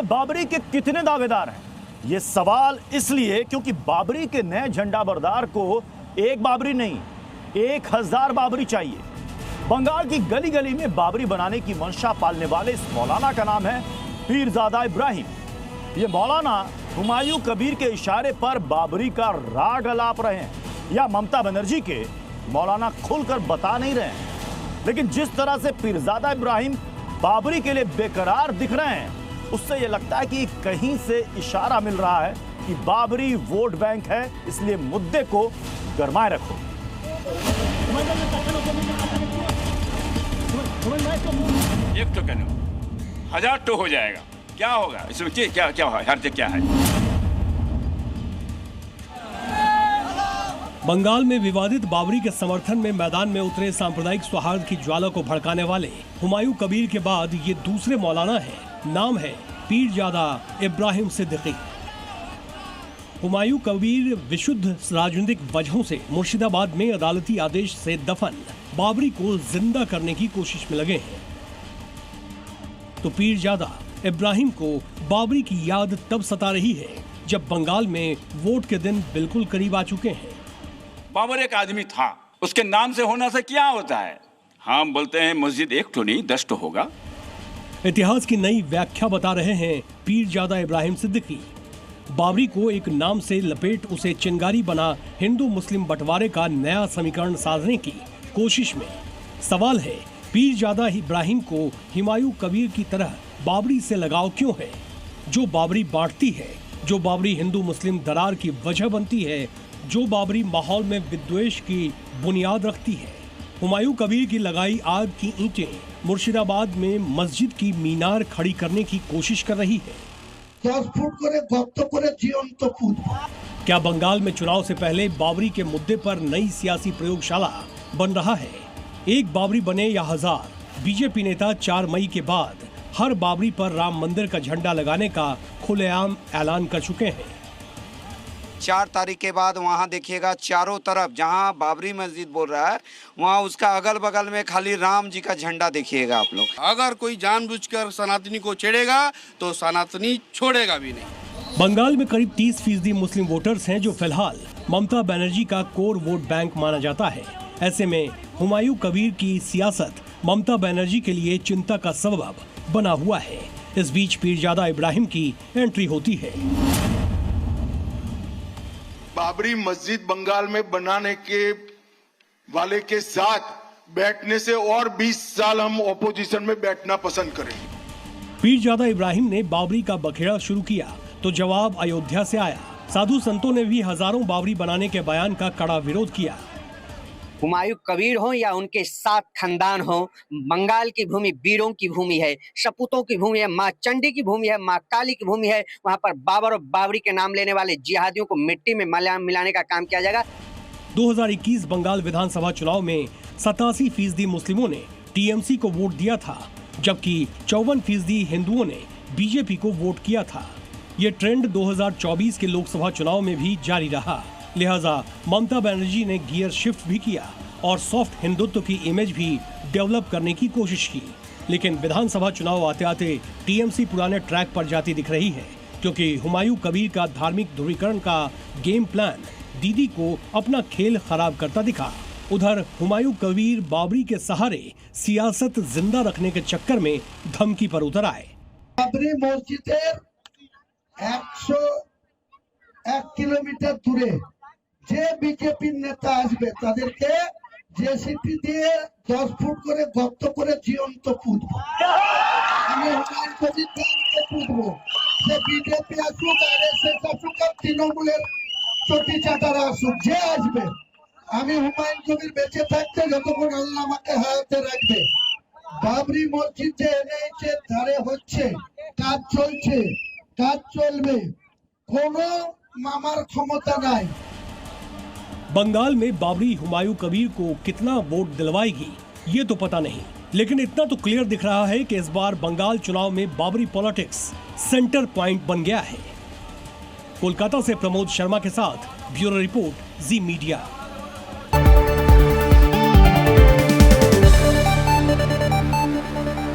में बाबरी के कितने दावेदार हैं? ये सवाल इसलिए क्योंकि बाबरी के नए झंडा बरदार को एक बाबरी नहीं, 1000 बाबरी चाहिए। बंगाल की गली गली में बाबरी बनाने की मंशा पालने वाले इस मौलाना का नाम है पीरजादा इब्राहिम। ये मौलाना हुमायूं कबीर के इशारे पर बाबरी का राग अलाप रहे हैं, या ममता बनर्जी के मौलाना खुलकर बता नहीं रहे हैं। लेकिन जिस तरह से पीरजादा इब्राहिम बाबरी के लिए बेकरार दिख रहे हैं, उससे यह लगता है कि कहीं से इशारा मिल रहा है कि बाबरी वोट बैंक है, इसलिए मुद्दे को गरमाए रखो। एक तो कहना 1000 तो हो जाएगा, क्या होगा इसमें? क्या क्या होगा? हर क्या है? बंगाल में विवादित बाबरी के समर्थन में मैदान में उतरे सांप्रदायिक सौहार्द की ज्वाला को भड़काने वाले हुमायूं कबीर के बाद ये दूसरे मौलाना हैं। नाम है पीरजादा इब्राहिम सिद्दीकी। हुमायूं कबीर विशुद्ध राजनीतिक वजहों से मुर्शिदाबाद में अदालती आदेश से दफन बाबरी को जिंदा करने की कोशिश में लगे हैं। तो पीरजादा इब्राहिम को बाबरी की याद तब सता रही है जब बंगाल में वोट के दिन बिल्कुल करीब आ चुके हैं। बाबर एक आदमी था, उसके नाम से होना से क्या होता है? हम बोलते हैं मस्जिद एक तो नहीं 10 तो होगा। इतिहास की नई व्याख्या बता रहे हैं पीरजादा इब्राहिम सिद्दीकी। बाबरी को एक नाम से लपेट उसे चिंगारी बना हिंदू मुस्लिम बंटवारे का नया समीकरण साधने की कोशिश में। सवाल है, पीरजादा इब्राहिम को हुमायूं कबीर की तरह बाबरी से लगाव क्यों है? जो बाबरी बांटती है, जो बाबरी हिंदू मुस्लिम दरार की वजह बनती है, जो बाबरी माहौल में विद्वेष की बुनियाद रखती है। हुमायूं कबीर की लगाई आग की ईंटें मुर्शिदाबाद में मस्जिद की मीनार खड़ी करने की कोशिश कर रही है। 10 फुट करे गर्त करे जीवंत कूद। क्या बंगाल में चुनाव से पहले बाबरी के मुद्दे पर नई सियासी प्रयोगशाला बन रहा है? एक बाबरी बने या 1000? बीजेपी नेता 4 मई के बाद हर बाबरी पर राम मंदिर का झंडा लगाने का खुलेआम ऐलान कर चुके हैं। 4 तारीख के बाद वहाँ देखिएगा चारों तरफ जहाँ बाबरी मस्जिद बोल रहा है वहाँ उसका अगल बगल में खाली राम जी का झंडा देखिएगा आप लोग। अगर कोई जानबूझकर सनातनी को छेड़ेगा तो सनातनी छोड़ेगा भी नहीं। बंगाल में करीब 30% मुस्लिम वोटर्स हैं जो फिलहाल ममता बनर्जी का कोर वोट बैंक माना जाता है। ऐसे में हुमायूं कबीर की सियासत ममता बनर्जी के लिए चिंता का सबब बना हुआ है। इस बीच पीरजादा इब्राहिम की एंट्री होती है। बाबरी मस्जिद बंगाल में बनाने के वाले के साथ बैठने से और 20 साल हम ऑपोजिशन में बैठना पसंद करेंगे। पीरजादा इब्राहिम ने बाबरी का बखेड़ा शुरू किया तो जवाब अयोध्या से आया। साधु संतों ने भी हजारों बाबरी बनाने के बयान का कड़ा विरोध किया। हुमायूं कबीर हो या उनके 7 खानदान हो, बंगाल की भूमि वीरों की भूमि है, सपूतों की भूमि है, माँ चंडी की भूमि है, माँ काली की भूमि है। वहाँ पर बाबर और बाबरी के नाम लेने वाले जिहादियों को मिट्टी में मिलाने का काम किया जाएगा। 2021 बंगाल विधानसभा चुनाव में 87% मुस्लिमों ने टीएमसी को वोट दिया था, जबकि 54% हिंदुओं ने बीजेपी को वोट किया था। ये ट्रेंड 2024 के लोकसभा चुनाव में भी जारी रहा। लिहाजा ममता बनर्जी ने गियर शिफ्ट भी किया और सॉफ्ट हिंदुत्व की इमेज भी डेवलप करने की कोशिश की। लेकिन विधानसभा चुनाव आते आते टीएमसी पुराने ट्रैक पर जाती दिख रही है, क्योंकि हुमायूं कबीर का धार्मिक ध्रुवीकरण का गेम प्लान दीदी को अपना खेल खराब करता दिखा। उधर हुमायूं कबीर बाबरी के सहारे सियासत जिंदा रखने के चक्कर में धमकी पर उतर आए। बाबरी मस्जिदेर 101 किलोमीटर दूरे যে বিজেপির নেতা আসবে তাদেরকে জেসিপি দিয়ে 10 ফুট করে গর্ত করে জীবন্ত পুঁতবো। আমি হুমায়ুন কবিরকে পুঁতবো। সে বিজেপি আসুক, আরএসএস আসুক, তৃণমূলের চটি চাটারা আসুক, যে আসবে আমি হুমায়ুন কবির বেঁচে থাকতে যতক্ষণ আল্লাহ আমাকে হায়াতে রাখবে বাবরি মসজিদ যে এনএইচের ধারে হচ্ছে, কাজ চলছে, কাজ চলবে, কোনো মামার ক্ষমতা নাই। बंगाल में बाबरी हुमायूं कबीर को कितना वोट दिलवाएगी ये तो पता नहीं, लेकिन इतना तो क्लियर दिख रहा है कि इस बार बंगाल चुनाव में बाबरी पॉलिटिक्स सेंटर पॉइंट बन गया है। कोलकाता से प्रमोद शर्मा के साथ ब्यूरो रिपोर्ट, जी मीडिया।